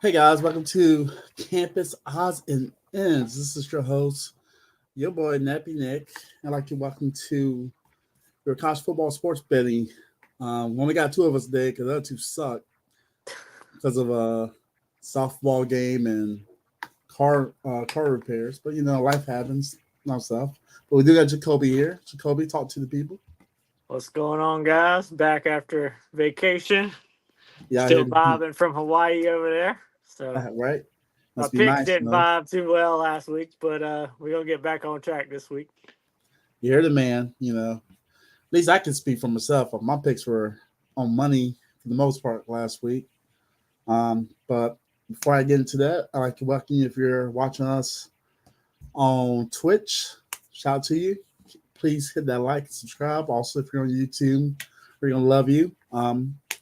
Hey guys, welcome to Campus Odds and Ends. This is your host, your boy Nappy Nick. I'd like to welcome to your college football sports betting. We only got two of us today because the other two suck because of a softball game and car repairs. But life happens, no stuff. But we do got Jacoby here. Jacoby, talk to the people. What's going on, guys? Back after vacation. Yeah, Still here, vibing from Hawaii over there. So right? my Must be picks nice, didn't vibe too well last week, but we're gonna get back on track this week. You're the man. At least I can speak for myself. My picks were on money for the most part last week. But before I get into that, I'd like to welcome you if you're watching us on Twitch. Shout out to you. Please hit that like and subscribe. Also, if you're on YouTube, we're going to love you.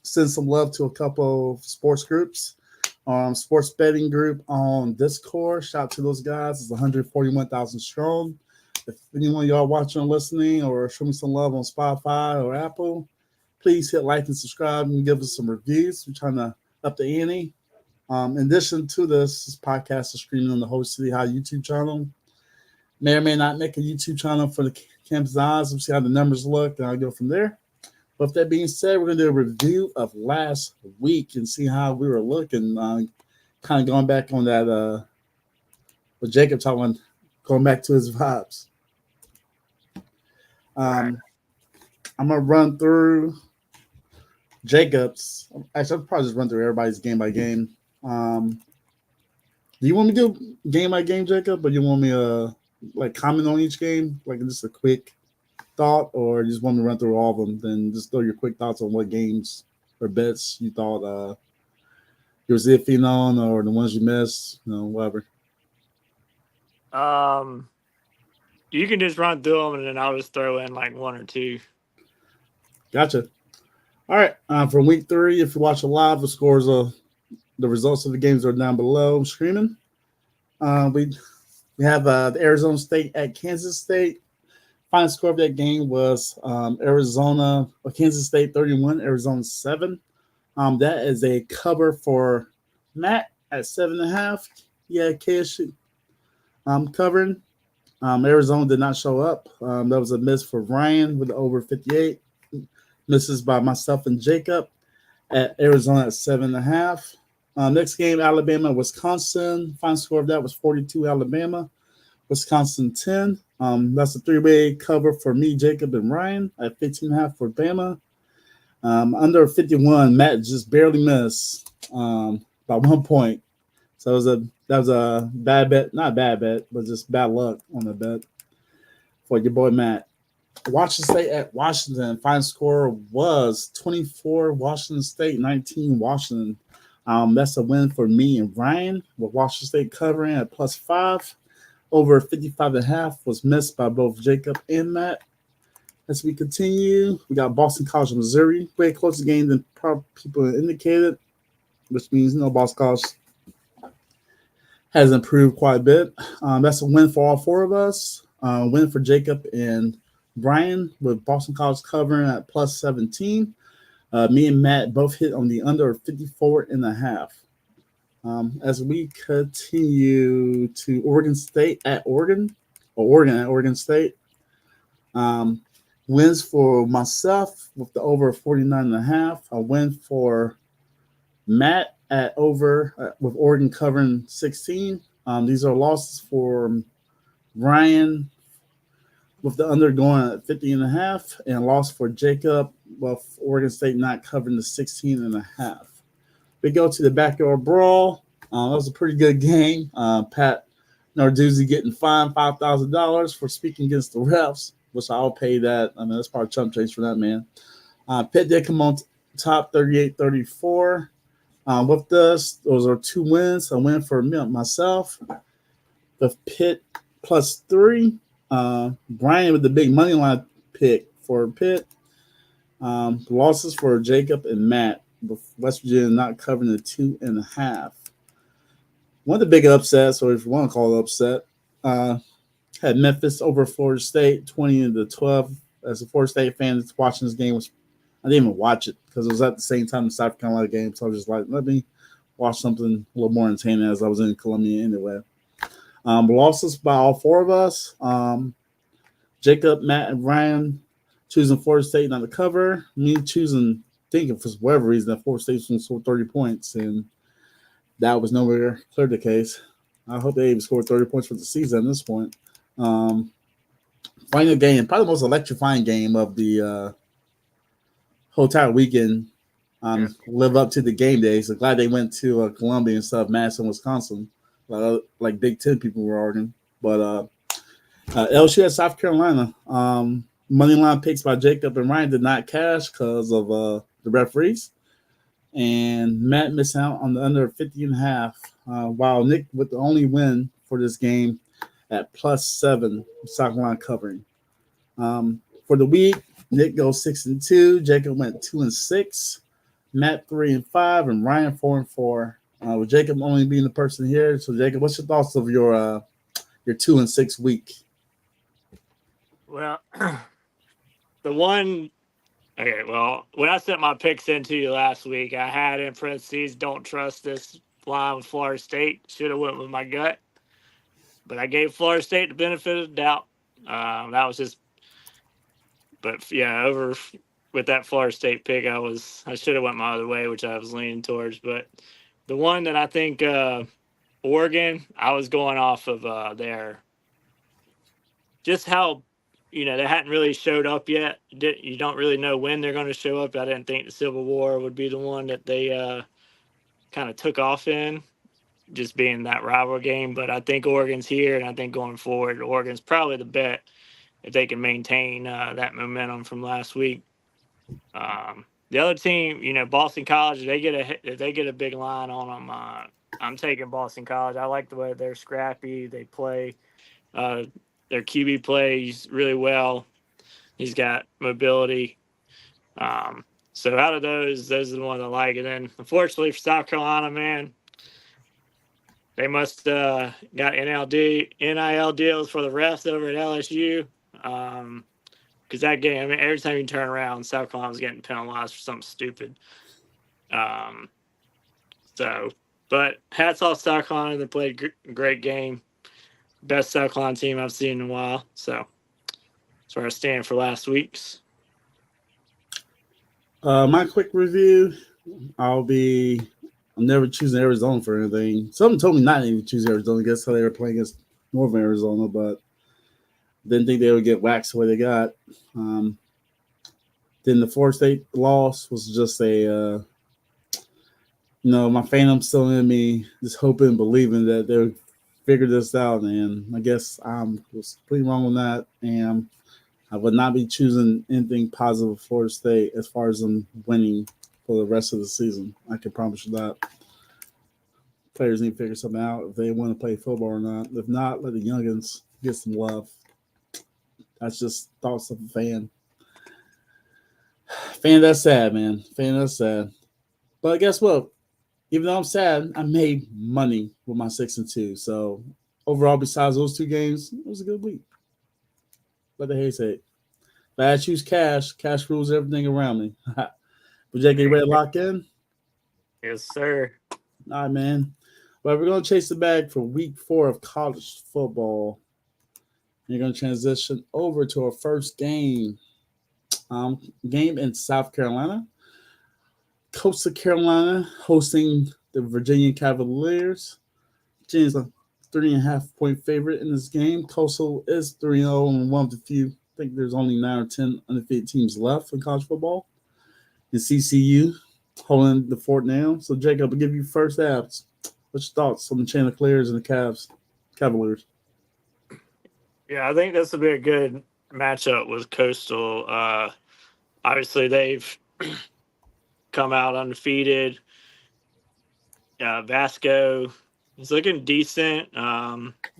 Send some love to a couple of sports groups. Sports betting group on Discord. Shout out to those guys. It's 141,000 strong. If anyone of y'all watching or listening or show me some love on Spotify or Apple, please hit like and subscribe and give us some reviews. We're trying to up the ante. In addition to this podcast is streaming on the Host City High YouTube channel. May or may not make a YouTube channel for the Campus Eyes. We'll see how the numbers look, and I'll go from there. But with that being said, we're going to do a review of last week and see how we were looking. Kind of going back on that, with Jacob talking, going back to his vibes. Right. I'm going to run through Jacob's. Actually, I'll probably just run through everybody's game by game. Do you want me to do game by game, Jacob, or you want me to like comment on each game, like just a quick thought, or you just want me to run through all of them? Then just throw your quick thoughts on what games or bets you thought you was iffy on, or the ones you missed, whatever. Um, you can just run through them, and then I'll just throw in like one or two. Gotcha. All right. From week 3, if you watch it live, the scores of the results of the games are down below. I'm screaming. We have the Arizona State at Kansas State. Final score of that game was Kansas State 31, Arizona 7. That is a cover for Matt at 7.5. Yeah, KSU covering. Arizona did not show up. That was a miss for Ryan with over 58. Misses by myself and Jacob at Arizona at 7.5. Next game, Alabama, Wisconsin. Final score of that was 42, Alabama. Wisconsin 10. That's a three-way cover for me, Jacob, and Ryan at 15.5 for Bama. Under 51, Matt just barely missed by 1 point. So that was a bad bet, not bad bet, but just bad luck on the bet for your boy Matt. Washington State at Washington. Final score was 24 Washington State, 19 Washington. That's a win for me and Ryan with Washington State covering at +5. Over 55.5 was missed by both Jacob and Matt. As we continue, we got Boston College, Missouri. Way closer game than people indicated, which means Boston College has improved quite a bit. That's a win for all four of us. Win for Jacob and Brian with Boston College covering at +17. Me and Matt both hit on the under 54.5. As we continue to Oregon State at Oregon, or Oregon at Oregon State. Wins for myself with the over 49.5. A win for Matt at over with Oregon covering 16. These are losses for Ryan with the under going at 50.5, and a loss for Jacob with Oregon State not covering the 16.5. We go to the backyard brawl. That was a pretty good game. Pat Narduzzi getting fined $5,000 for speaking against the refs, which I'll pay that. I mean, that's probably chump change for that man. Pitt did come on top 38-34. With this, those are 2 wins. A win for me, myself. The Pitt +3. Brian with the big money line pick for Pitt. Losses for Jacob and Matt. West Virginia not covering the 2.5. One of the big upsets, or if you want to call it upset, had Memphis over Florida State 20-12. As a Florida State fan that's watching this game, I didn't even watch it because it was at the same time the South Carolina game. So I was just like, let me watch something a little more entertaining as I was in Columbia anyway. Losses by all four of us. Jacob, Matt, and Ryan choosing Florida State not to cover. Me choosing, thinking for whatever reason that Florida State was going to score 30 points, and that was nowhere clear the case. I hope they even scored 30 points for the season at this point. Final game, probably the most electrifying game of the whole entire weekend. Live up to the game day. So glad they went to Columbia instead of Madison, Wisconsin, like Big Ten people were arguing. But LSU at South Carolina. Money line picks by Jacob and Ryan did not cash because of the referees. And Matt missed out on the under 50.5, while Nick with the only win for this game at +7, South Carolina covering. For the week, Nick goes 6-2, Jacob went 2-6, Matt 3-5, and Ryan 4-4. With Jacob only being the person here, so Jacob, what's your thoughts of your 2-6 week? Well, the one. Okay, well, when I sent my picks into you last week, I had in parentheses, don't trust this line with Florida State. Should have went with my gut. But I gave Florida State the benefit of the doubt. That was just – but, yeah, over with that Florida State pick, I should have went my other way, which I was leaning towards. But the one that I think Oregon, I was going off of their – just how – they hadn't really showed up yet. You don't really know when they're going to show up. I didn't think the Civil War would be the one that they kind of took off in, just being that rival game. But I think Oregon's here, and I think going forward, Oregon's probably the bet if they can maintain that momentum from last week. The other team, Boston College, if they get a big line on them, I'm taking Boston College. I like the way they're scrappy. They play. Their QB plays really well. He's got mobility. So out of those are the ones I like. And then, unfortunately for South Carolina, man, they must got NIL deals for the refs over at LSU. Because that game, every time you turn around, South Carolina was getting penalized for something stupid. But hats off South Carolina. They played a great game. Best South Carolina team I've seen in a while. So that's where I stand for last week's. My quick review, I'm never choosing Arizona for anything. Someone told me not to even choose Arizona. I guess how they were playing against Northern Arizona, but didn't think they would get waxed the way they got. Then the Florida State loss was just my phantom still in me, just hoping and believing that they would figure this out. And I guess I was pretty wrong on that. And I would not be choosing anything positive with Florida State as far as them winning for the rest of the season. I can promise you that. Players need to figure something out if they want to play football or not. If not, let the youngins get some love. That's just thoughts of a fan. Fan that's sad, man. Fan that's sad. But guess what? Even though I'm sad, I made money with my 6-2. So overall, besides those two games, it was a good week. Let the hate say it. If I choose cash rules everything around me. But Jake, you ready to lock in? Yes, sir. All right, man. Well, we're going to chase the bag for week 4 of college football. You're going to transition over to our first game. Game in South Carolina. Coastal Carolina hosting the Virginia Cavaliers. Virginia's a 3.5-point favorite in this game. Coastal is 3-0 and one of the few. I think there's only 9 or 10 undefeated teams left in college football. And CCU holding the fort now. So, Jacob, I'll give you first abs. What's your thoughts on the Chanticleers and the Cavaliers? Yeah, I think this will be a good matchup with Coastal. Obviously, they've come out undefeated. Vasco is looking decent.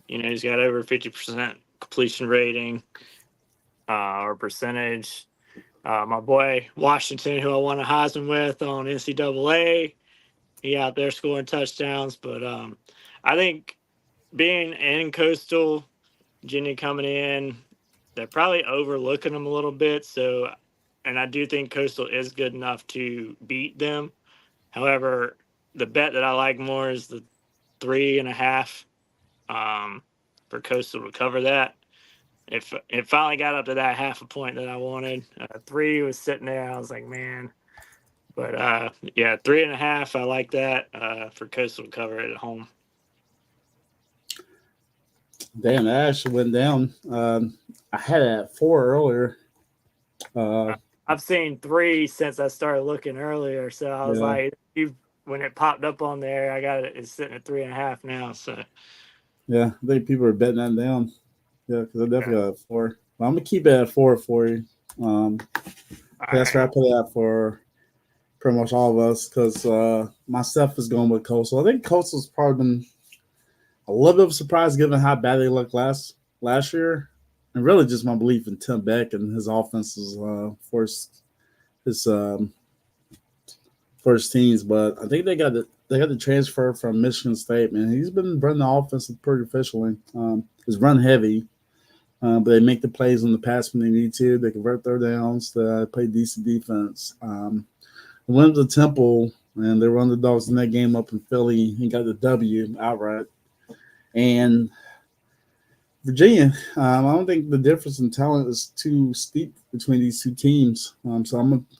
He's got over 50% completion rating or percentage. My boy Washington, who I won a Heisman with on NCAA, he out there scoring touchdowns. But I think being in Coastal, Virginia coming in, they're probably overlooking them a little bit. And I do think Coastal is good enough to beat them. However, the bet that I like more is the 3.5 for Coastal to cover that. If it finally got up to that half a point that I wanted, 3 was sitting there. I was like, man. But yeah, 3.5. I like that for Coastal to cover it at home. Damn, that actually went down. I had it at 4 earlier. I've seen 3 since I started looking earlier, so I was like, when it popped up on there, I got it. It's sitting at 3.5 now. So yeah, I think people are betting that down. Yeah, because I definitely got it at 4. But I'm gonna keep it at 4 for you. That's where I put it at for pretty much all of us because my stuff is going with Coastal. I think Coastal's probably been a little bit of a surprise given how bad they looked last year, and really just my belief in Tim Beck and his offenses first teams. But I think they got the transfer from Michigan State. Man, he's been running the offense pretty efficiently. It's run heavy, but they make the plays on the pass when they need to. They convert third downs. They play decent defense. They went to Temple and they were underdogs in that game up in Philly and got the W outright. And Virginia, I don't think the difference in talent is too steep between these two teams. So I'm going to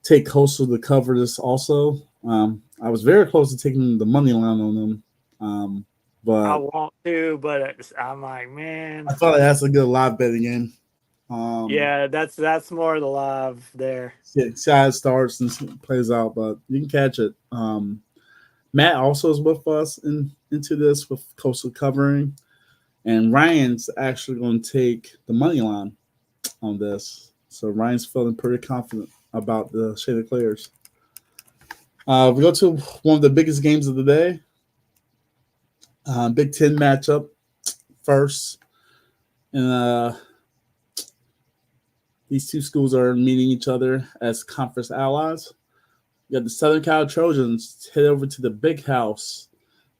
take Coastal to cover this also. I was very close to taking the money line on them. But I want to, but I'm like, man. I felt like that's a good live betting game. Yeah, that's more the live there. See how it starts and plays out, but you can catch it. Matt also is with us into this with Coastal covering, and Ryan's actually going to take the money line on this. So Ryan's feeling pretty confident about the Chanticleers. We go to one of the biggest games of the day. Big Ten matchup first, and these two schools are meeting each other as conference allies. You got the Southern Cal Trojans head over to the Big House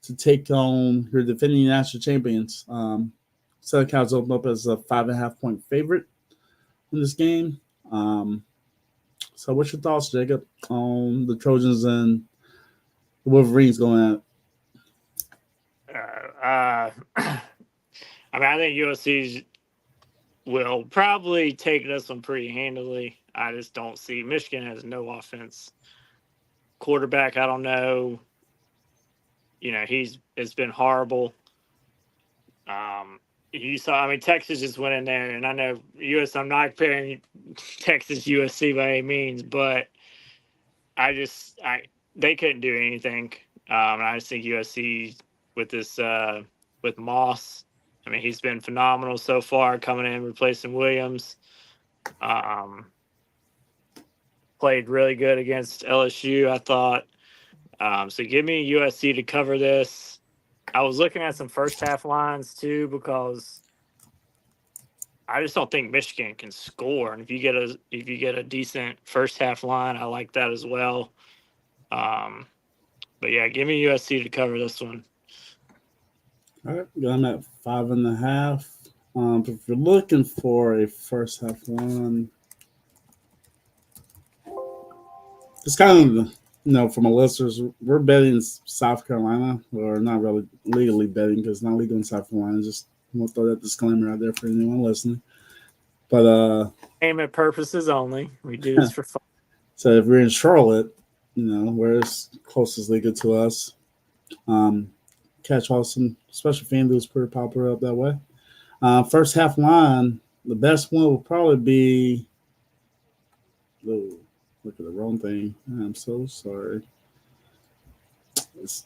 to take on your defending national champions. Southern Cal's opened up as a 5.5-point favorite in this game. So, what's your thoughts, Jacob, on the Trojans and the Wolverines going at? I mean, I think USC will probably take this one pretty handily. I just don't see Michigan has no offense. Quarterback, I don't know. It's been horrible. You saw, I mean, Texas just went in there, and I know I'm not comparing Texas USC by any means, but they couldn't do anything. And I just think USC with Moss, I mean, he's been phenomenal so far coming in, replacing Williams. Played really good against LSU, I thought. So give me USC to cover this. I was looking at some first half lines too because I just don't think Michigan can score. And if you get a decent first half line, I like that as well. But yeah, give me USC to cover this one. All right, I'm at 5.5. If you're looking for a first half line, it's kind of, for my listeners, we're betting South Carolina. We're not really legally betting because it's not legal in South Carolina. Just want to throw that disclaimer out there for anyone listening. But entertainment purposes only. We do this for fun. So if we're in Charlotte, where it's closest legal to us, catch Austin, especially FanDuel is pretty popular up that way. First half line, the best one will probably be. Oh, look at the wrong thing. I'm so sorry. It's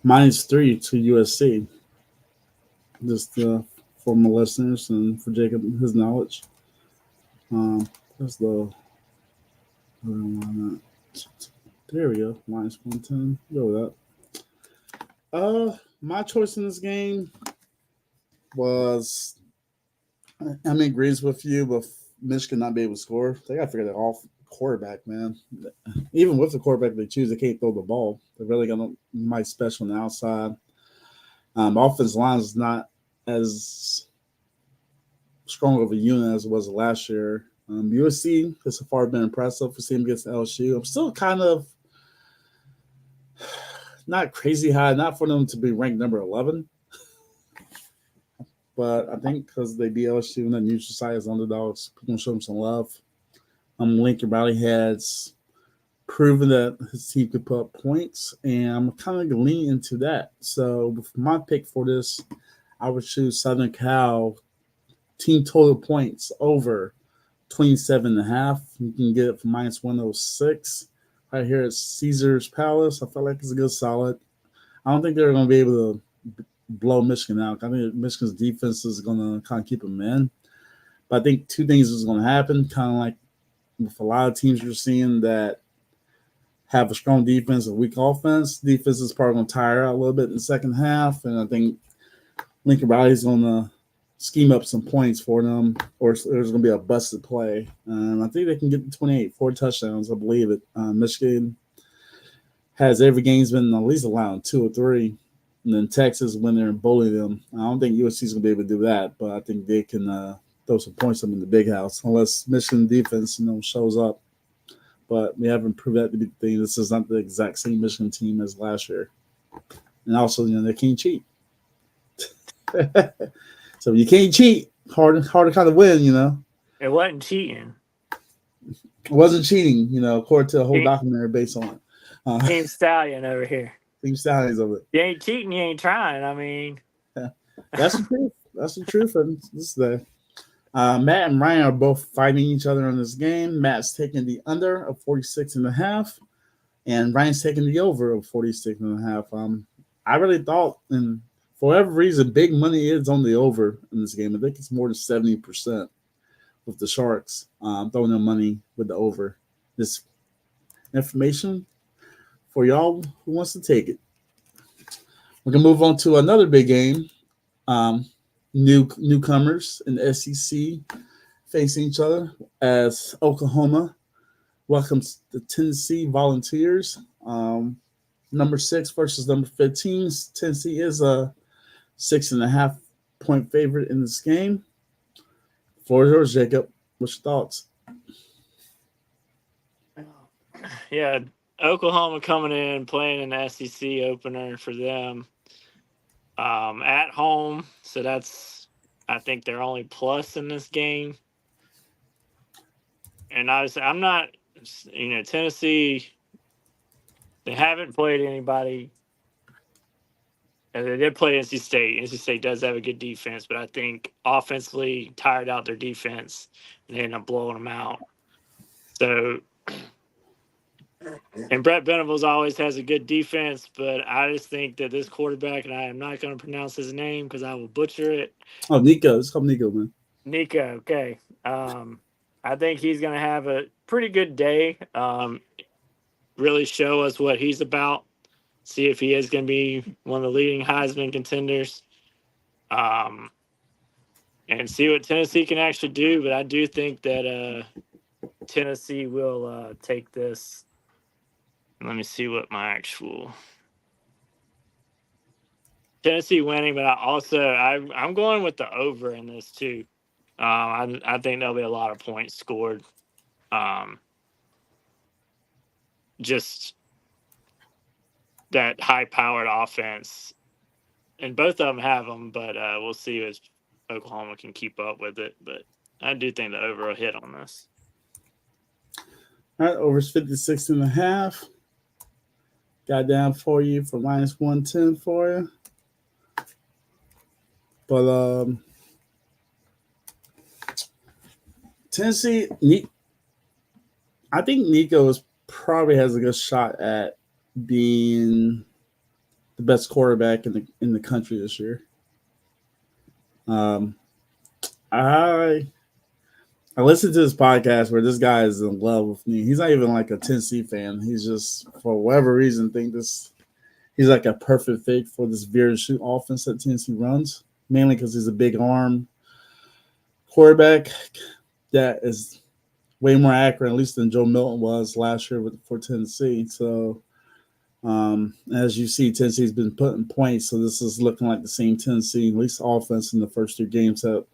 -3 to USC. Just for my listeners and for Jacob, his knowledge. That's the. There we go. -110. Go with that. My choice in this game was. I'm in agreement with you, but Michigan not be able to score. They got to figure that off. Quarterback, man. Even with the quarterback they choose, they can't throw the ball. They're really gonna might special on the outside. Offensive line is not as strong of a unit as it was last year. USC has so far been impressive for seeing against LSU. I'm still kind of not crazy high, not for them to be ranked number 11. But I think because they beat LSU and the neutral side as underdogs, people can show them some love. Lincoln Riley has proven that his team could put up points, and I'm kind of leaning into that. So with my pick for this, I would choose Southern Cal team total points over 27.5. You can get it for minus 106 right here at Caesars Palace. I feel like it's a good solid. I don't think they're going to be able to blow Michigan out. I think Michigan's defense is going to kind of keep them in. But I think two things is going to happen, kind of like with a lot of teams you're seeing that have a strong defense and weak offense. Defense is probably going to tire out a little bit in the second half, and I think Lincoln Riley's going to scheme up some points for them, or there's going to be a busted play. And I think they can get to 28, 4 touchdowns. I believe it. Michigan has every game's been at least allowing 2 or 3. And then Texas, when they're bullying them, I don't think USC's going to be able to do that, but I think they can throw some points up in the big house, unless Michigan defense, shows up. But we haven't proved that to be the thing. This is not the exact same Michigan team as last year. And also, they can't cheat. So you can't cheat. Hard to kind of win, It wasn't cheating. It wasn't cheating, according to a whole documentary based on it. Team Stallion over here. Team Stallions of it. You ain't cheating, you ain't trying. I mean, that's the truth. That's the truth. And this day, Matt and Ryan are both fighting each other in this game. Matt's taking the under of 46.5, and Ryan's taking the over of 46.5. I really thought, and for whatever reason, big money is on the over in this game. I think it's more than 70% with the Sharks throwing their money with the over. This information for y'all who wants to take it. We're going to move on to another big game. Newcomers in the SEC facing each other as Oklahoma welcomes the Tennessee Volunteers. Number 6 versus number 15. Tennessee is a 6.5 point favorite in this game. Floor is yours, Jacob. What's your thoughts? Yeah, Oklahoma coming in, playing an SEC opener for them at home. So I think they're only plus in this game. And obviously, I'm not, Tennessee, they haven't played anybody. And they did play NC State. NC State does have a good defense, but I think offensively tired out their defense and they end up blowing them out. So, and Brett Venables always has a good defense, but I just think that this quarterback, and I am not going to pronounce his name because I will butcher it. Oh, Nico. It's called Nico, man. Nico, okay. I think he's going to have a pretty good day. Really show us what he's about. See if he is going to be one of the leading Heisman contenders. And see what Tennessee can actually do. But I do think that Tennessee will take this. Let me see what my actual Tennessee winning, but I'm going with the over in this too. I think there'll be a lot of points scored. Just that high-powered offense, and both of them have them, but we'll see if Oklahoma can keep up with it. But I do think the over will hit on this. All right, over's 56.5. Got down for you for minus 110 for you. But Tennessee, I think Nico probably has a good shot at being the best quarterback in the country this year. I listened to this podcast where this guy is in love with me. He's not even like a Tennessee fan. He's just, for whatever reason, he's like a perfect fit for this veer and shoot offense that Tennessee runs, mainly because he's a big arm quarterback that is way more accurate, at least than Joe Milton was last year for Tennessee. So, as you see, Tennessee's been putting points, so this is looking like the same Tennessee, at least offense in the first 2 games. That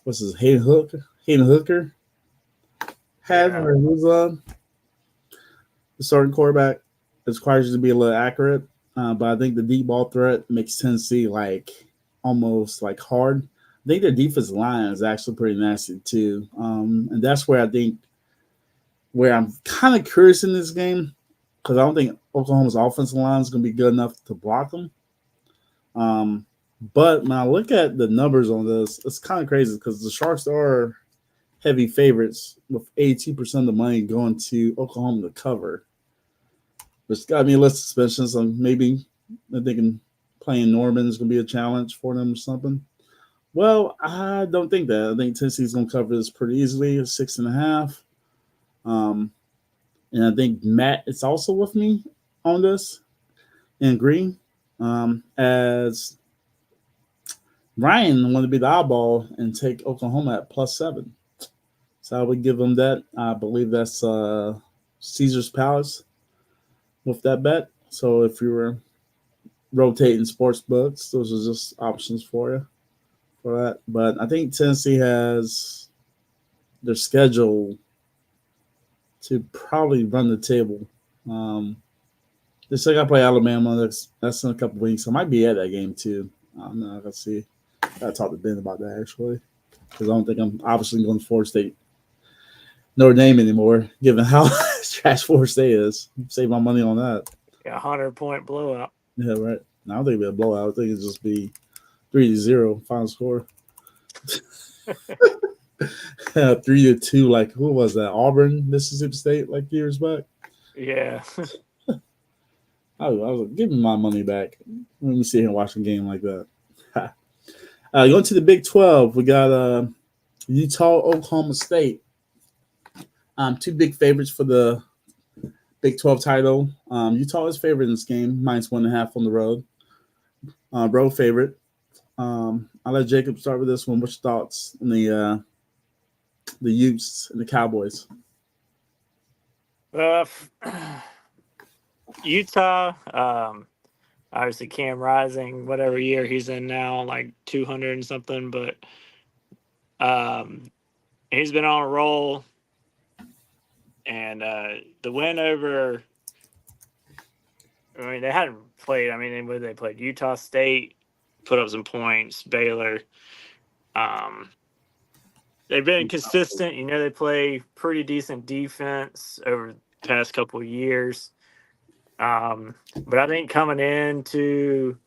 what's his Hayden Hooker had, or who's the starting quarterback. It requires you to be a little accurate, but I think the deep ball threat makes Tennessee like almost like hard. I think their defensive line is actually pretty nasty too, and that's where I think where I'm kind of curious in this game because I don't think Oklahoma's offensive line is going to be good enough to block them. But when I look at the numbers on this, it's kind of crazy because the Sharks are heavy favorites with 82% of the money going to Oklahoma to cover. There's got to be a list of suspensions, so maybe they're thinking playing Norman is going to be a challenge for them or something. Well, I don't think that. I think Tennessee's going to cover this pretty easily, 6.5. And I think Matt is also with me on this and agree. As Ryan wanted to be the eyeball and take Oklahoma at +7. So I would give them that. I believe that's Caesar's Palace with that bet. So if you were rotating sports books, those are just options for you for that. But I think Tennessee has their schedule to probably run the table. They still got to play Alabama. That's in a couple weeks. I might be at that game too. I don't know. Let's see. I got to talk to Ben about that actually because I don't think I'm obviously going to Florida State Notre Dame anymore, given how trash Florida State is. Save my money on that. Yeah, 100-point blowout. Yeah, right. I don't think it'll be a blowout. I think it'll just be 3-0 final score. 3-2, like who was that? Auburn, Mississippi State, like years back. Yeah. I was like, give me my money back. Let me sit here and watch a game like that. Going to the Big 12, we got Utah, Oklahoma State. Two big favorites for the Big 12 title. Utah is favored in this game, -1.5 on the road. Road favorite. I'll let Jacob start with this one. What's your thoughts on the Utes and the Cowboys? Utah, obviously Cam Rising, whatever year he's in now, like 200 and something, but he's been on a roll. And the win over, I mean, they hadn't played. I mean, they played Utah State, put up some points, Baylor. They've been consistent. You know, they play pretty decent defense over the past couple of years. But I think coming into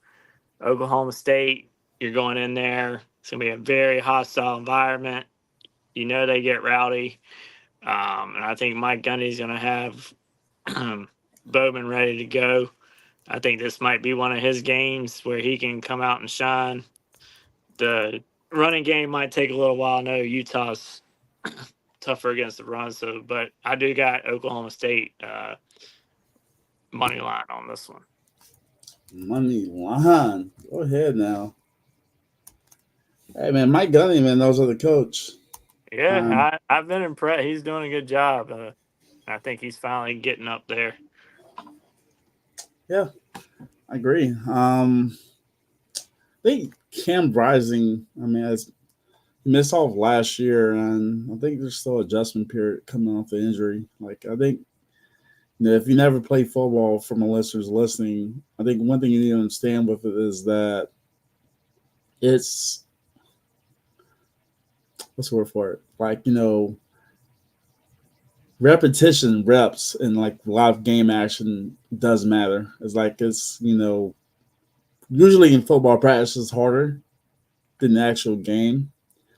Oklahoma State, you're going in there. It's going to be a very hostile environment. You know they get rowdy. And I think Mike Gundy's going to have Bowman ready to go. I think this might be one of his games where he can come out and shine. The running game might take a little while. I know Utah's tougher against the run, but I do got Oklahoma State money line on this one. Money line. Go ahead now. Hey, man, Mike Gundy, man, those are the coach. Yeah, I've been impressed. He's doing a good job. I think he's finally getting up there. Yeah, I agree. I think Cam Rising, I mean, he missed off last year, and I think there's still adjustment period coming off the injury. Like, I think if you never played football, from my listeners listening, I think one thing you need to understand with it is that it's what's the word for it? Like, repetition, reps, and like live game action does matter. It's usually in football practice is harder than the actual game,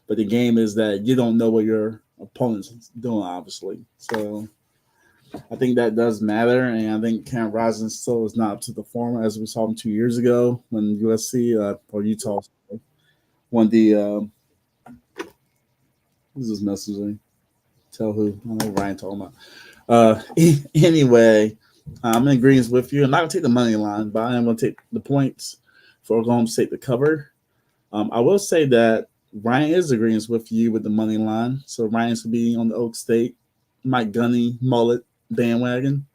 but the game is that you don't know what your opponent's doing, obviously. So I think that does matter, and I think Cam Rising still is not up to the form as we saw him 2 years ago when USC or Utah won the who's this messaging? Tell who? I don't know what Ryan talking about. Anyway, I'm in agreement with you. I'm not going to take the money line, but I am going to take the points for Oklahoma State to cover. I will say that Ryan is agreeing with you with the money line. So Ryan's going to be on the Oak State, Mike Gundy, mullet bandwagon.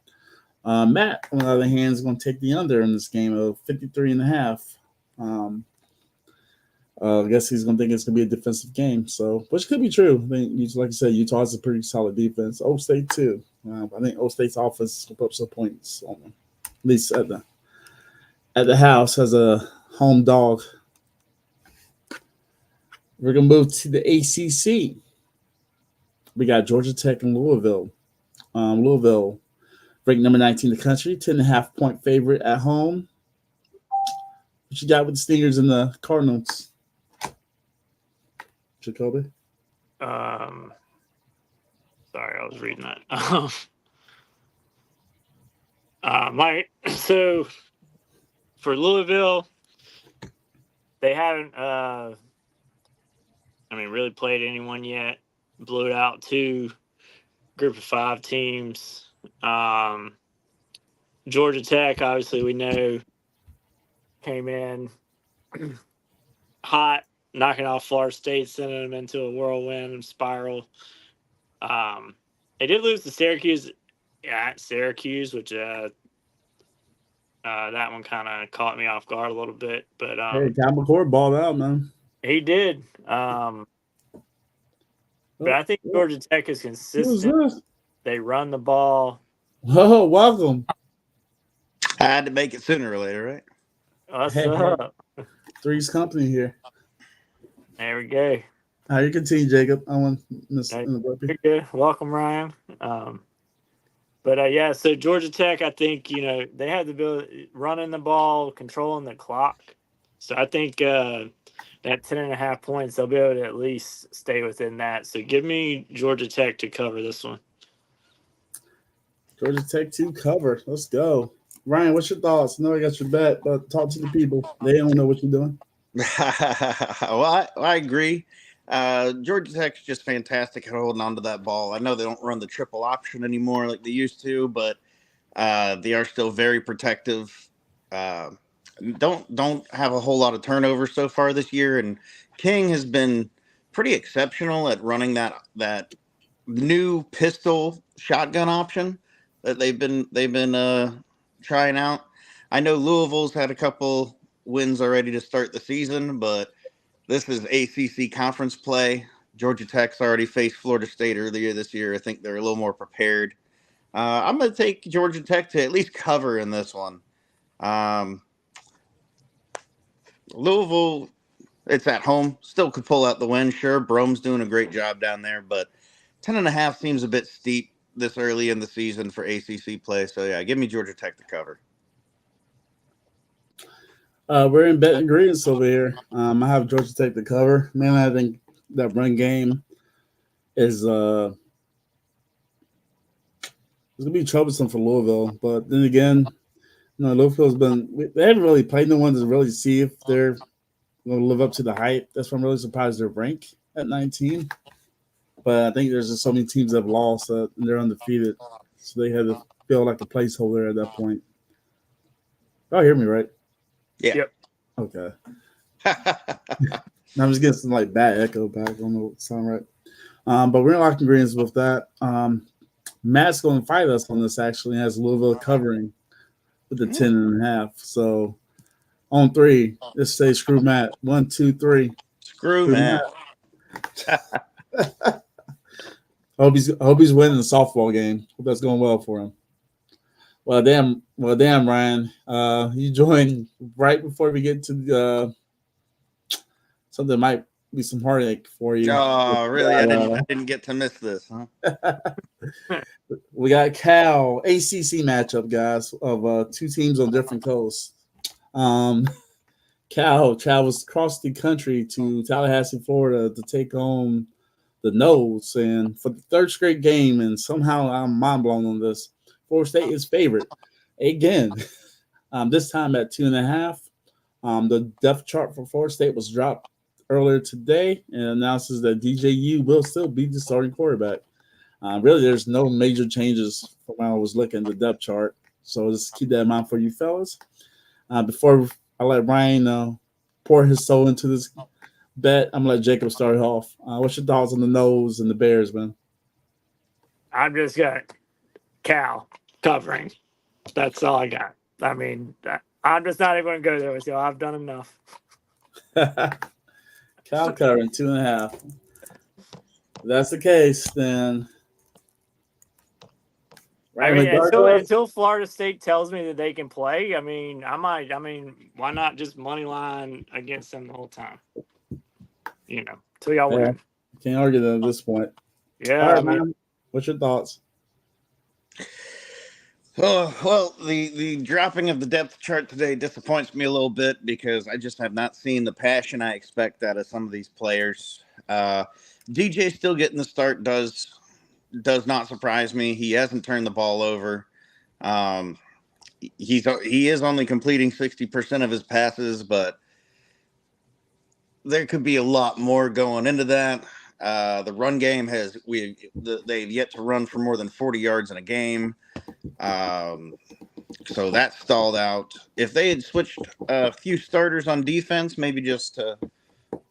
Matt, on the other hand, is going to take the under in this game of 53.5. I guess he's going to think it's going to be a defensive game, so which could be true. I think, like you said, Utah has a pretty solid defense. Oak State too. I think Oak State's offense will put up some points on them. least at the house as a home dog. We're gonna move to the ACC. We got Georgia Tech and Louisville. Louisville ranked number 19 in the country, 10.5 point favorite at home. What you got with the Stingers and the Cardinals? Jacoby? Sorry, I was reading that. So for Louisville, they haven't, really played anyone yet. Blew out 2 group of 5 teams. Georgia Tech, obviously, we know, came in hot, knocking off Florida State, sending them into a whirlwind spiral. They did lose to Syracuse at Syracuse, which that one kind of caught me off guard a little bit. But Hey, Cal McCord balled out, man. he did. But I think Georgia Tech is consistent. They run the ball. Oh, welcome. I had to make it sooner or later, right? What's up? Three's company here. There we go. You continue, Jacob. I want Miss. You're good. Welcome, Ryan. But so Georgia Tech, I think, they have the ability running the ball, controlling the clock. So I think that 10.5 points, they'll be able to at least stay within that. So give me Georgia Tech to cover this one. Georgia Tech to cover. Let's go. Ryan, what's your thoughts? I know I got your bet, but talk to the people. They don't know what you're doing. Well, I agree. Georgia Tech's just fantastic at holding on to that ball. I know they don't run the triple option anymore like they used to, but they are still very protective. Don't have a whole lot of turnovers so far this year, and King has been pretty exceptional at running that new pistol shotgun option that they've been trying out. I know Louisville's had a couple wins already to start the season, but this is ACC conference play. Georgia Tech's already faced Florida State earlier this year. I think they're a little more prepared. I'm going to take Georgia Tech to at least cover in this one. Louisville, it's at home. Still could pull out the win. Sure, Brome's doing a great job down there, but 10.5 seems a bit steep this early in the season for ACC play. So, yeah, give me Georgia Tech to cover. We're in bet agreements over here. I have Georgia Tech to cover. Man, I think that run game is it's gonna be troublesome for Louisville. But then again, Louisville's they haven't really played no one to really see if they're going to live up to the hype. That's why I'm really surprised they're ranked at 19. But I think there's just so many teams that have lost and they're undefeated, so they had to feel like a placeholder at that point. Y'all hear me, right? Yeah. Yep. Okay. I'm just getting some bad echo back. I don't know what sound right. But we're in locked agreements with that. Matt's going to fight us on this actually, has Louisville covering with the 10.5. So on 3, let's say screw Matt. 1, 2, 3. Screw Matt. I hope he's winning the softball game. Hope that's going well for him. Well, damn, Ryan. You joined right before we get to something that might be some heartache for you. Oh, really? I didn't get to miss this, huh? We got Cal ACC matchup, guys, of 2 teams on different coasts. Cal travels across the country to Tallahassee, Florida, to take on the Noles, and for the 3rd straight game, and somehow I'm mind blown on this. Florida State is favorite again. This time at 2.5. The depth chart for Florida State was dropped earlier today and announces that DJU will still be the starting quarterback. Really, there's no major changes from when I was looking at the depth chart. So just keep that in mind for you fellas. Before I let Ryan pour his soul into this bet, I'm going to let Jacob start off. What's your thoughts on the Noles and the Bears, man? I'm just got Cal covering. That's all I got. I mean, I'm just not even going to go there with you. I've done enough. Cal covering 2.5. If that's the case, then I mean, regardless, until Florida State tells me that they can play, I mean, why not just money line against them the whole time? Till y'all yeah, win. can't argue that at this point. Yeah, All right, I mean, man. What's your thoughts? Oh, well, the dropping of the depth chart today disappoints me a little bit because I just have not seen the passion I expect out of some of these players. DJ still getting the start does not surprise me. He hasn't turned the ball over. He is only completing 60% of his passes, but there could be a lot more going into that. The run game they've yet to run for more than 40 yards in a game. So that stalled out. If they had switched a few starters on defense, maybe just to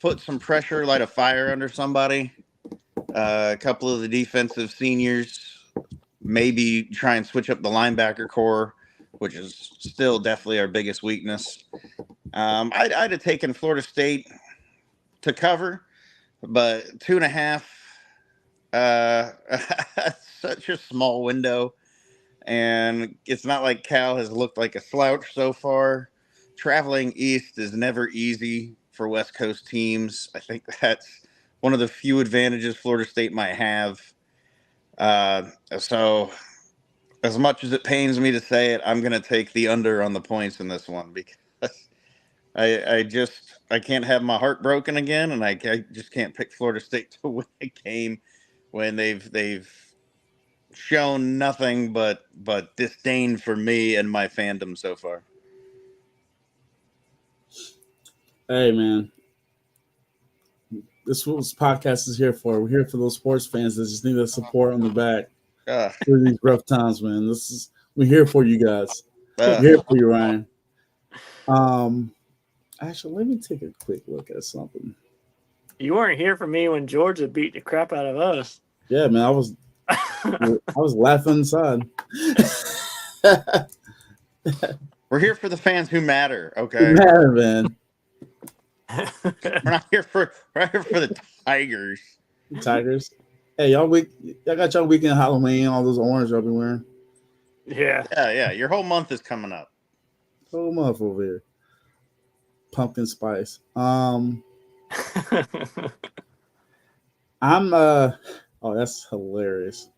put some pressure, light a fire under somebody, a couple of the defensive seniors, maybe try and switch up the linebacker core, which is still definitely our biggest weakness. I'd have taken Florida State to cover, but 2.5, such a small window. And it's not like Cal has looked like a slouch so far. Traveling east is never easy for West Coast teams. I think that's one of the few advantages Florida State might have. So as much as it pains me to say it, I'm going to take the under on the points in this one because I can't have my heart broken again, and I just can't pick Florida State to win a game when they've shown nothing but disdain for me and my fandom so far. Hey, man. This is what this podcast is here for. We're here for those sports fans that just need the support on the back through these rough times, man. We're here for you guys. We're here for you, Ryan. Actually, let me take a quick look at something. You weren't here for me when Georgia beat the crap out of us. Yeah, man, I was laughing inside. We're here for the fans who matter, okay? It matter, man. We're not here for the Tigers. Tigers. Hey, y'all got y'all weekend Halloween, all those orange y'all be wearing. Yeah. Your whole month is coming up. Whole month over here. Pumpkin spice. Oh, that's hilarious.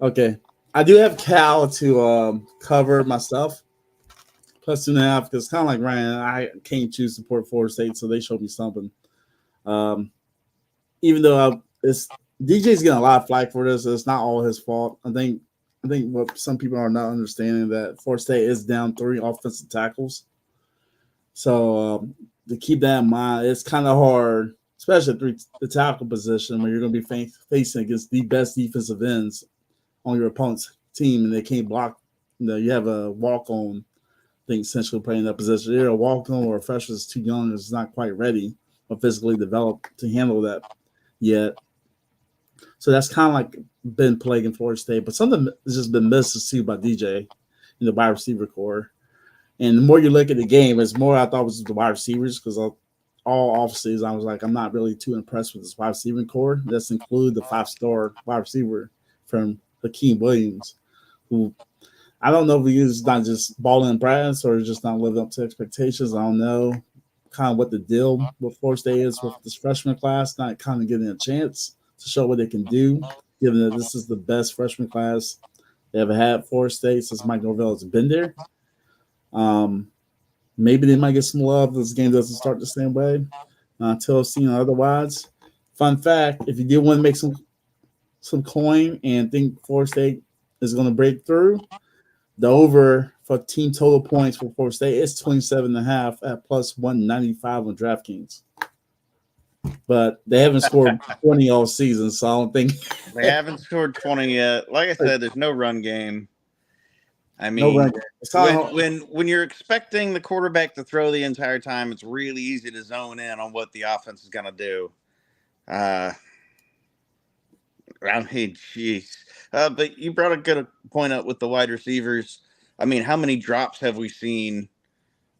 Okay. I do have Cal to cover myself. Plus 2.5, because kind of like Ryan, I can't choose to support Florida State, so they showed me something. Even though DJ's getting a lot of flack for this, it's not all his fault. I think what some people are not understanding that Florida State is down 3 offensive tackles. So to keep that in mind, it's kind of hard, especially at the tackle position, where you're going to be facing against the best defensive ends on your opponent's team, and they can't block. You have a walk-on thing essentially playing that position. Either a walk-on or a freshman is too young, is not quite ready or physically developed to handle that yet. So that's kind of like been plaguing Florida State, but something has just been missed to see by DJ in the wide receiver core. And the more you look at the game, it's more I thought was the wide receivers, because all offseason I was like, I'm not really too impressed with this wide receiving core. Let's include the 5-star wide receiver from Hakeem Williams, who I don't know if he's not just balling in practice or just not living up to expectations. I don't know kind of what the deal with Florida State is with this freshman class, not kind of getting a chance to show what they can do, given that this is the best freshman class they ever had Florida State since Mike Norvell has been there. Maybe they might get some love. This game doesn't start the same way until seen otherwise. Fun fact: if you do want to make some coin and think Florida State is going to break through, the over for team total points for Florida State is 27.5 at plus 195 on DraftKings. But they haven't scored 20 all season, so I don't think they haven't scored 20 yet. Like I said, there's no run game. I mean, when you're expecting the quarterback to throw the entire time, it's really easy to zone in on what the offense is going to do. I mean, jeez. But you brought a good point up with the wide receivers. I mean, how many drops have we seen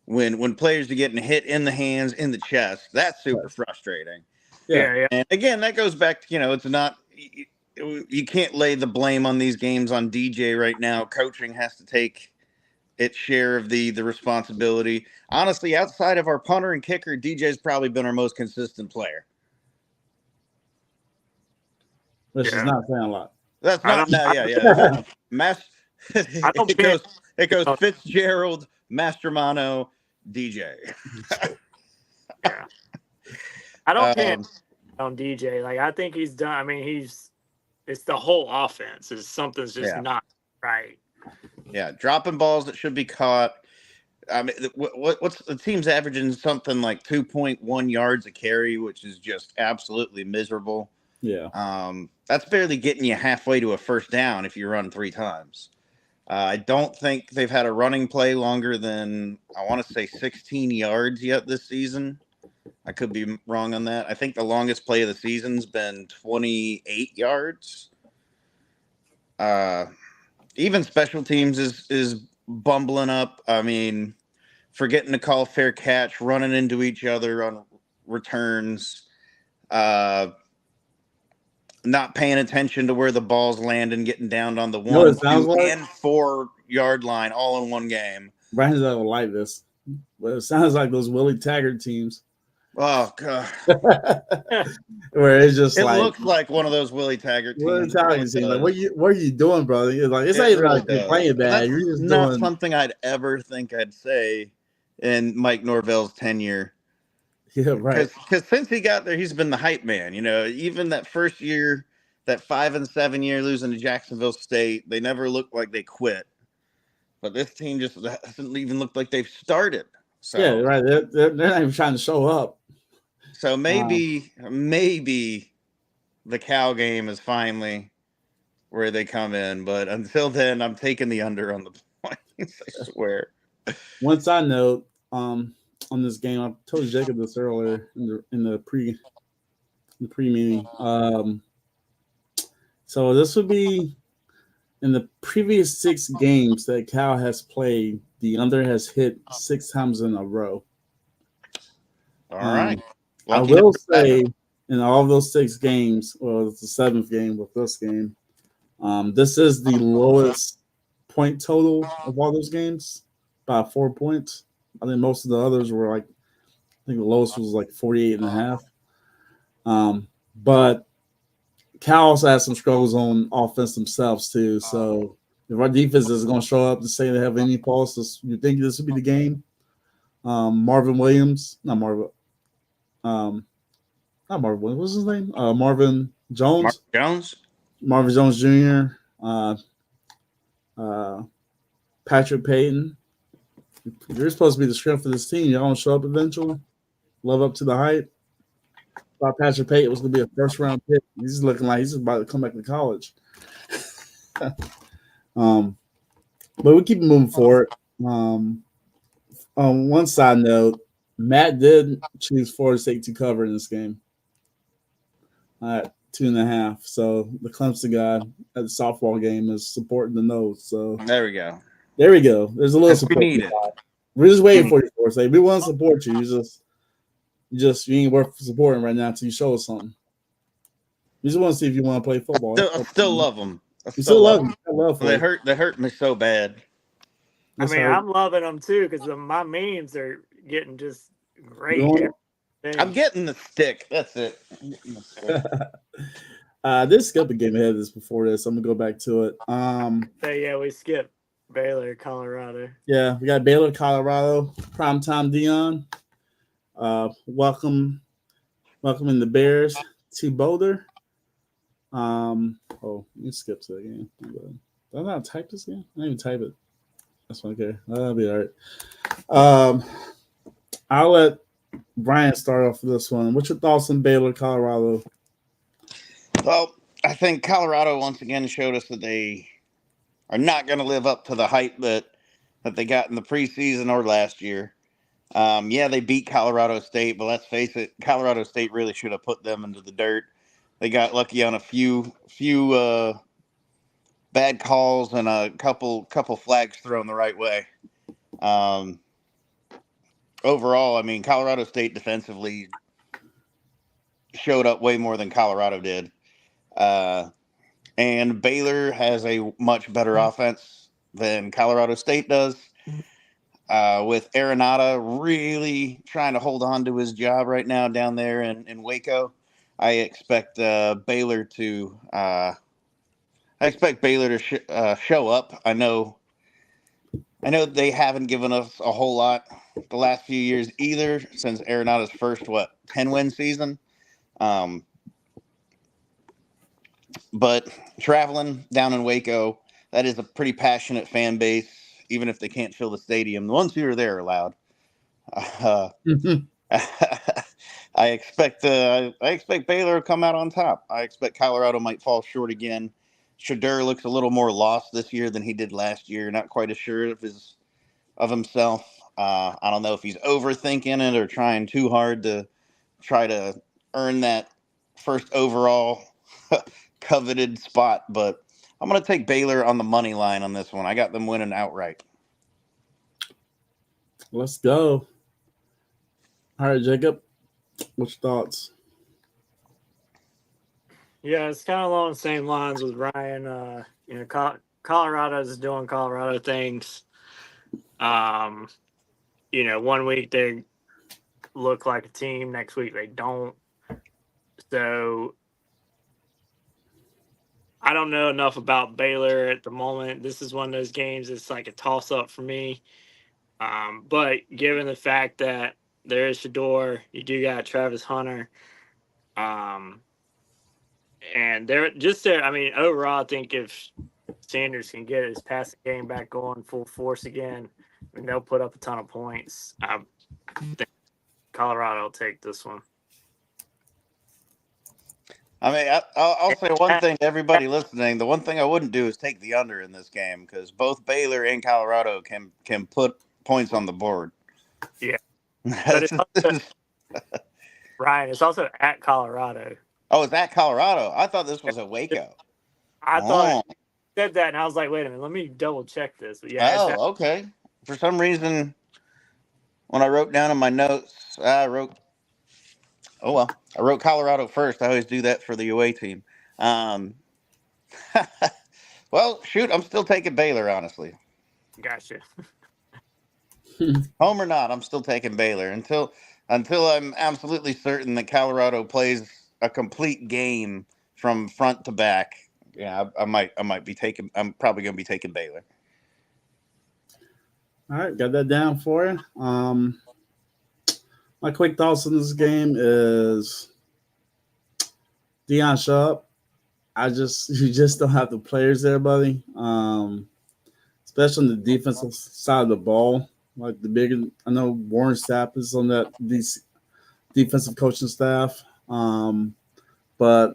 when players are getting hit in the hands, in the chest? That's super frustrating. Yeah. And again, that goes back to, it's not you can't lay the blame on these games on DJ right now. Coaching has to take its share of the responsibility. Honestly, outside of our punter and kicker, DJ's probably been our most consistent player. Which is not saying a lot. That's I not don't- I yeah. I don't it goes Fitzgerald, Mastromano, DJ. Yeah. I don't pin Um, on DJ. Like I think he's done. I mean, it's the whole offense. Is something's just Yeah. not right. Yeah, dropping balls that should be caught. I mean, what's the team's averaging something like 2.1 yards a carry, which is just absolutely miserable. Yeah. That's barely getting you halfway to a first down if you run 3 times. I don't think they've had a running play longer than, I want to say, 16 yards yet this season. I could be wrong on that. I think the longest play of the season's been 28 yards. Even special teams is bumbling up. I mean, forgetting to call fair catch, running into each other on returns, not paying attention to where the ball's landing, getting down on the You know what 1, it sounds 2, like? and 4 yard line all in one game. Brian's not gonna like this, but it sounds like those Willie Taggart teams. Oh god, Where it's just it like looks like one of those Willie Taggart teams. Willie It Taggart really teams. Like, does. what are you doing, brother? It's like it's It not even really like you're does. playing And bad. that's You're just not doing something I'd ever think I'd say in Mike Norvell's tenure. yeah, right. Because since he got there, he's been the hype man. You know, even that first year, that 5-7 year losing to Jacksonville State, they never looked like they quit. But this team just doesn't even look like they've started. So Yeah, right. They're not even trying to show up. So maybe the Cal game is finally where they come in. But until then, I'm taking the under on the points. I swear. One side note, on this game, I told Jacob this earlier in the pre meeting. So this would be in the previous 6 games that Cal has played, the under has hit 6 times in a row. All right. I will say in all of those 6 games, well, it's the 7th game with this game. This is the lowest point total of all those games by 4 points. I think most of the others were like, I think the lowest was like 48.5. But Cal also has some struggles on offense themselves too. So if our defense is going to show up to say they have any pulse, you think this would be the game? Marvin Williams, not Marvin Williams, what's his name? Marvin Jones. Marvin Jones Jr. Patrick Payton. You're supposed to be the strength of this team. Y'all don't show up eventually. Live up to the hype. Thought Patrick Payton was going to be a first round pick. He's looking like he's about to come back to college. But we keep moving forward. On one side note, Matt did choose Florida State to cover in this game at 2.5. So the Clemson guy at the softball game is supporting the nose. So there we go. There's a little support. We need it. We're just waiting for you, Florida State. We want to support you. You ain't worth supporting right now until you show us something. We just want to see if you want to play football. I still love them. I still love them. I love them. They hurt me so bad. I mean, I'm loving them too because my memes are getting just great. I'm getting the stick. That's it. This skip a game ahead of this before this. I'm gonna go back to it. Yeah, we skipped Baylor, Colorado. Yeah, we got Baylor, Colorado. Primetime Dion. Welcome in the Bears to Boulder. Let me skip to the game. Did I not type this game? I didn't even type it. That's okay. That'll be all right. I'll let Brian start off with this one. What's your thoughts on Baylor, Colorado? Well, I think Colorado once again showed us that they are not going to live up to the hype that they got in the preseason or last year. Yeah, they beat Colorado State, but let's face it, Colorado State really should have put them into the dirt. They got lucky on a few bad calls and a couple flags thrown the right way. Overall, I mean, Colorado State defensively showed up way more than Colorado did. and Baylor has a much better offense than Colorado State does. With Arenado really trying to hold on to his job right now down there in Waco, I expect Baylor to show up. I know they haven't given us a whole lot the last few years either, since Arenado's first 10-win season. But traveling down in Waco, that is a pretty passionate fan base, even if they can't fill the stadium. The ones who are there are loud. I expect Baylor to come out on top. I expect Colorado might fall short again. Shedeur looks a little more lost this year than he did last year. Not quite as sure of himself. I don't know if he's overthinking it or trying too hard to try to earn that first overall coveted spot. But I'm going to take Baylor on the money line on this one. I got them winning outright. Let's go. All right, Jacob, what's your thoughts? Yeah, it's kind of along the same lines with Ryan. Colorado's doing Colorado things. 1 week they look like a team, next week they don't. So I don't know enough about Baylor at the moment. This is one of those games that's like a toss-up for me. But given the fact that there is Shedeur, you do got Travis Hunter. And overall, I think if Sanders can get his passing game back going full force again, they'll put up a ton of points. I think Colorado will take this one. I mean, I'll say one thing to everybody listening. The one thing I wouldn't do is take the under in this game, because both Baylor and Colorado can put points on the board. Yeah. But it's also, Ryan, it's also at Colorado. Oh, it's at Colorado. I thought this was at Waco. I thought you said that, and I was like, wait a minute, let me double check this. But yeah. Okay. For some reason, when I wrote down in my notes, I wrote Colorado first. I always do that for the away team. Well, shoot, I'm still taking Baylor, honestly. Gotcha. Home or not, I'm still taking Baylor until I'm absolutely certain that Colorado plays a complete game from front to back. Yeah, I'm probably going to be taking Baylor. All right, got that down for you. My quick thoughts on this game is Deion Sharp. You just don't have the players there, buddy. Especially on the defensive side of the ball. I know Warren Sapp is on that defensive coaching staff. But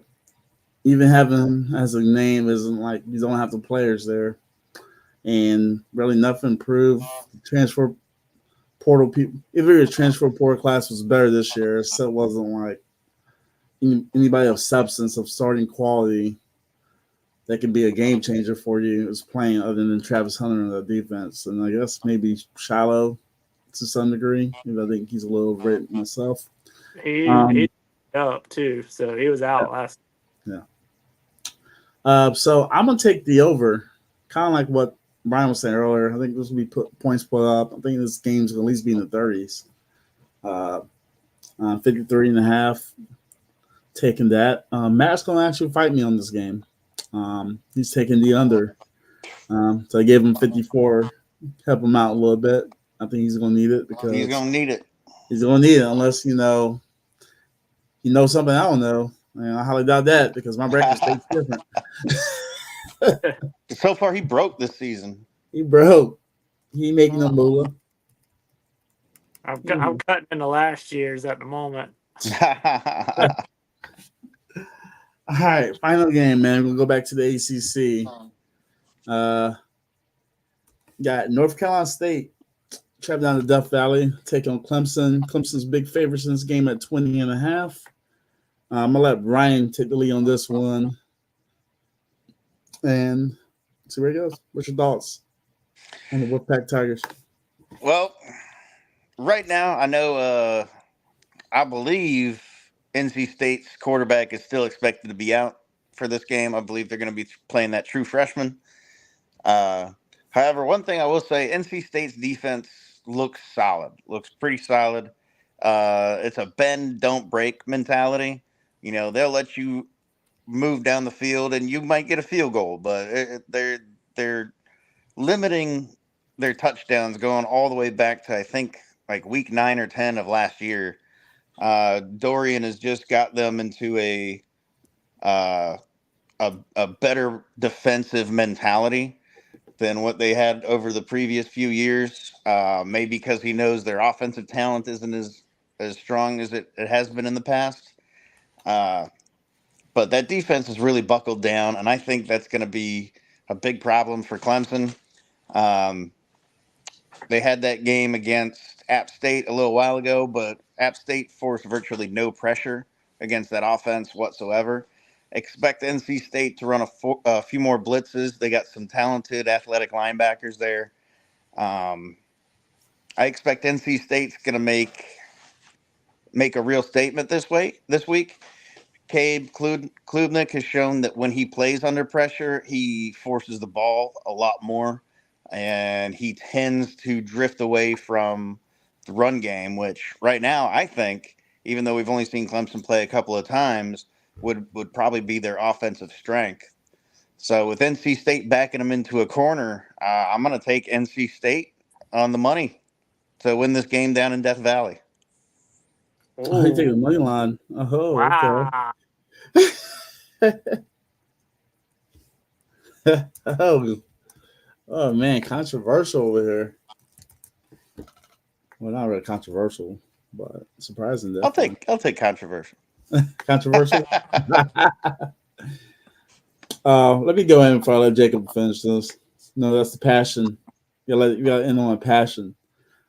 even having him as a name isn't like you don't have the players there. And really nothing improved. Transfer portal people, even your transfer portal class was better this year, so it wasn't like anybody of substance, of starting quality that could be a game changer for you is playing other than Travis Hunter in the defense. And I guess maybe Shiloh to some degree. I think he's a little overrated myself. He's up too, so he was out last. Yeah. So I'm gonna take the over, kind of like what Brian was saying earlier. I think this will be points put up. I think this game's going to at least be in the 30s. 53.5. Taking that. Matt's going to actually fight me on this game. He's taking the under. So I gave him 54, help him out a little bit. I think he's going to need it because he's going to need it. He's going to need it unless he knows something I don't know. I highly doubt that because my breakfast tastes different. So far, he broke this season. He broke. He making a moolah. I'm cutting into last year's at the moment. All right, final game, man. We'll go back to the ACC. Got North Carolina State traveling down to Death Valley, taking on Clemson. Clemson's big favorites in this game at 20.5. I'm gonna let Ryan take the lead on this one. And see where it goes. What's your thoughts on the Wolfpack Tigers? Well, right now, I know I believe NC State's quarterback is still expected to be out for this game. I believe they're going to be playing that true freshman. However, one thing I will say, NC State's defense looks solid, looks pretty solid. It's a bend, don't break mentality. You know, they'll let you move down the field and you might get a field goal, but they're limiting their touchdowns going all the way back to, I think, like week 9 or 10 of last year. Dorian has just got them into a better defensive mentality than what they had over the previous few years. Maybe because he knows their offensive talent isn't as strong as it has been in the past. But that defense is really buckled down, and I think that's going to be a big problem for Clemson. They had that game against App State a little while ago, but App State forced virtually no pressure against that offense whatsoever. Expect NC State to run a few more blitzes. They got some talented athletic linebackers there. I expect NC State's going to make a real statement this week. Cade Klubnik has shown that when he plays under pressure, he forces the ball a lot more, and he tends to drift away from the run game, which right now I think, even though we've only seen Clemson play a couple of times, would probably be their offensive strength. So with NC State backing them into a corner, I'm going to take NC State on the money to win this game down in Death Valley. Oh, you take the money line. Oh, Wow. okay. Oh man, controversial over here. Well, not really controversial, but surprising. Definitely. I'll take controversial. Controversial. Let me go ahead before I let Jacob finish this. No, that's the passion. You gotta end on a passion.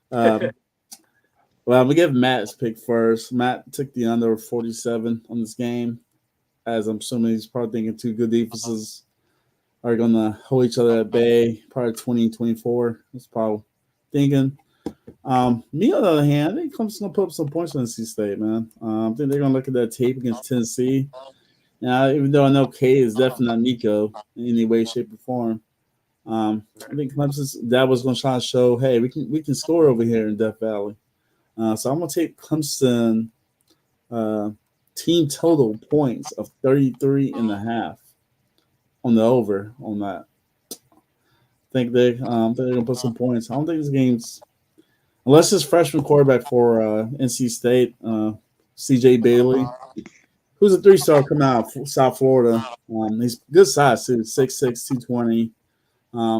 Well, I'm gonna give Matt's pick first. Matt took the under 47 on this game, as I'm assuming he's probably thinking two good defenses are gonna hold each other at bay, probably 20-24. That's probably thinking. Me on the other hand, I think Clemson's gonna put up some points on NC State, man. I think they're gonna look at that tape against Tennessee. Now, even though I know K is definitely not Nico in any way, shape, or form, I think Clemson's that was going to try to show, hey, we can score over here in Death Valley. So I'm going to take Clemson team total points of 33.5 on the over on that. I think they're going to put some points. I don't think this game's unless it's freshman quarterback for NC State, CJ Bailey, who's a 3-star coming out of South Florida. He's good size too, 6'6", 220.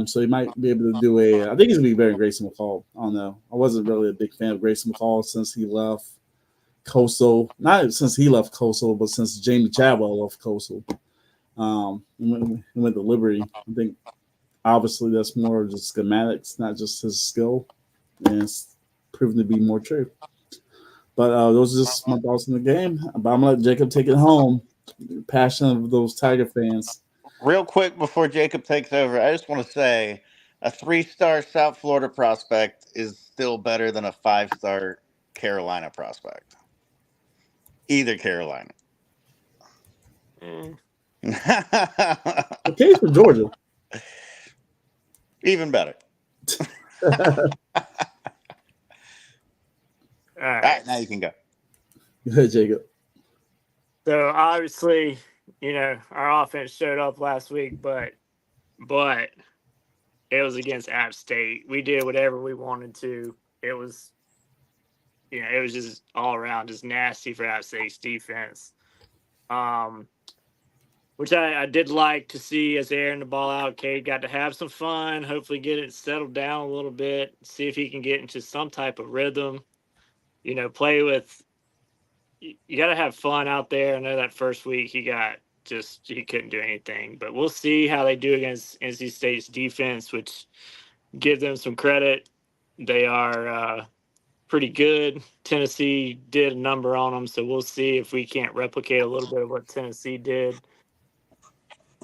So he might be able to do I think he's going to be better than Grayson McCall. I don't know. I wasn't really a big fan of Grayson McCall since he left Coastal. Not since he left Coastal, but since Jamie Chadwell left Coastal. He went to Liberty. I think obviously that's more just schematics, not just his skill. And it's proven to be more true. But those are just my thoughts on the game. But I'm going to let Jacob take it home. Passion of those Tiger fans. Real quick before Jacob takes over, I just want to say a 3-star South Florida prospect is still better than a 5-star Carolina prospect. Either Carolina. The case for Georgia. Even better. All All right, now you can go. Go ahead, Jacob. So obviously, our offense showed up last week, but it was against App State. We did whatever we wanted to. It was, it was just all around just nasty for App State's defense. Which I did like to see as airing the ball out. Cade got to have some fun, hopefully get it settled down a little bit, see if he can get into some type of rhythm. Play with. You got to have fun out there. I know that first week he couldn't do anything, but we'll see how they do against NC State's defense, which give them some credit. They are pretty good. Tennessee did a number on them, so we'll see if we can't replicate a little bit of what Tennessee did.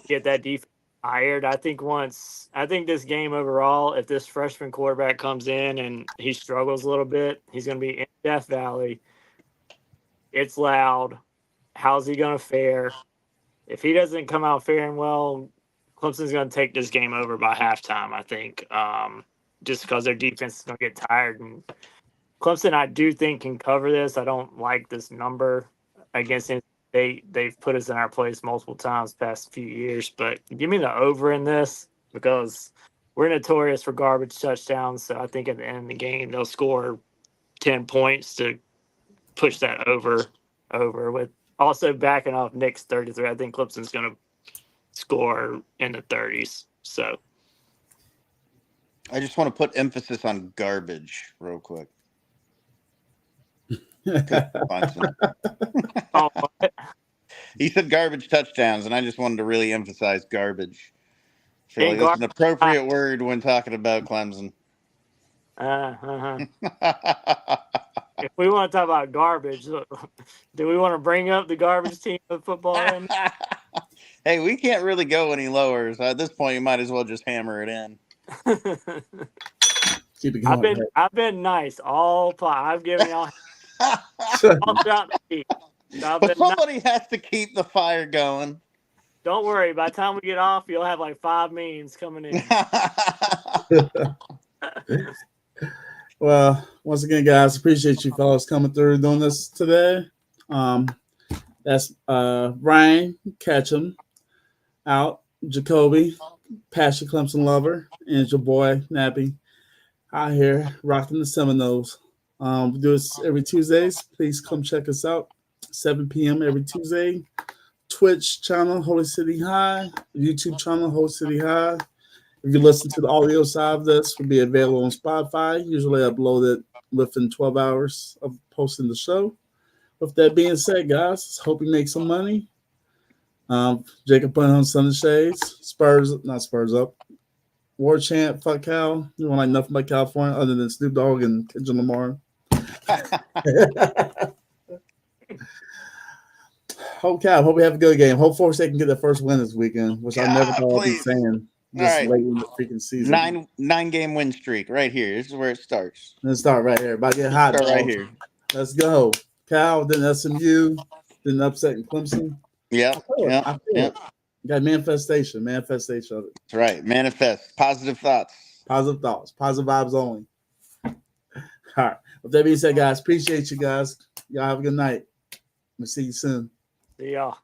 Get that defense hired. I think this game overall, if this freshman quarterback comes in and he struggles a little bit, he's going to be in Death Valley. It's loud. How's he going to fare? if he doesn't come out faring well, Clemson's going to take this game over by halftime, I think, just because their defense is going to get tired. And Clemson, I do think, can cover this. I don't like this number against them. They've put us in our place multiple times past few years, but give me the over in this because we're notorious for garbage touchdowns. So I think at the end of the game, they'll score 10 points to push that over with also backing off Nick's 33. I think Clemson's going to score in the 30s. So I just want to put emphasis on garbage real quick. oh, He said garbage touchdowns, and I just wanted to really emphasize garbage. I feel And like that's an appropriate word when talking about Clemson. If we want to talk about garbage, do we want to bring up the garbage team of football? Hey, we can't really go any lower. So at this point, you might as well just hammer it in. Keep it going. I've been nice all I've given y'all all throughout the week. So But somebody has to keep the fire going. Don't worry. By the time we get off, you'll have like 5 memes coming in. Well, once again, guys, appreciate you fellas coming through doing this today. That's Ryan Ketchum out, Jacoby, Passion Clemson Lover, and your boy Nappy out here rocking the Seminoles. We do this every Tuesdays. Please come check us out. 7 p.m. every Tuesday. Twitch channel, Holy City High. YouTube channel, Holy City High. If you listen to the audio side of this, will be available on Spotify. Usually upload it within 12 hours of posting the show. With that being said, guys, hope you make some money. Jacob putting on Sunday Shades. Not Spurs up. War Chant, fuck Cal. You want like nothing but California other than Snoop Dogg and Kendrick Lamar. Hope we have a good game. Hope Force State can get their first win this weekend, which I never thought I'd be saying this late in the freaking season. 9-game win streak right here. This is where it starts. Let's start right here. About to get hot. Start right here. Let's go. Cal, then SMU, then upset in Clemson. Yeah. I feel it. Got manifestation of it. That's right. Manifest. Positive thoughts. Positive thoughts. Positive vibes only. All right. With that being said, guys, appreciate you guys. Y'all have a good night. We'll see you soon. See y'all.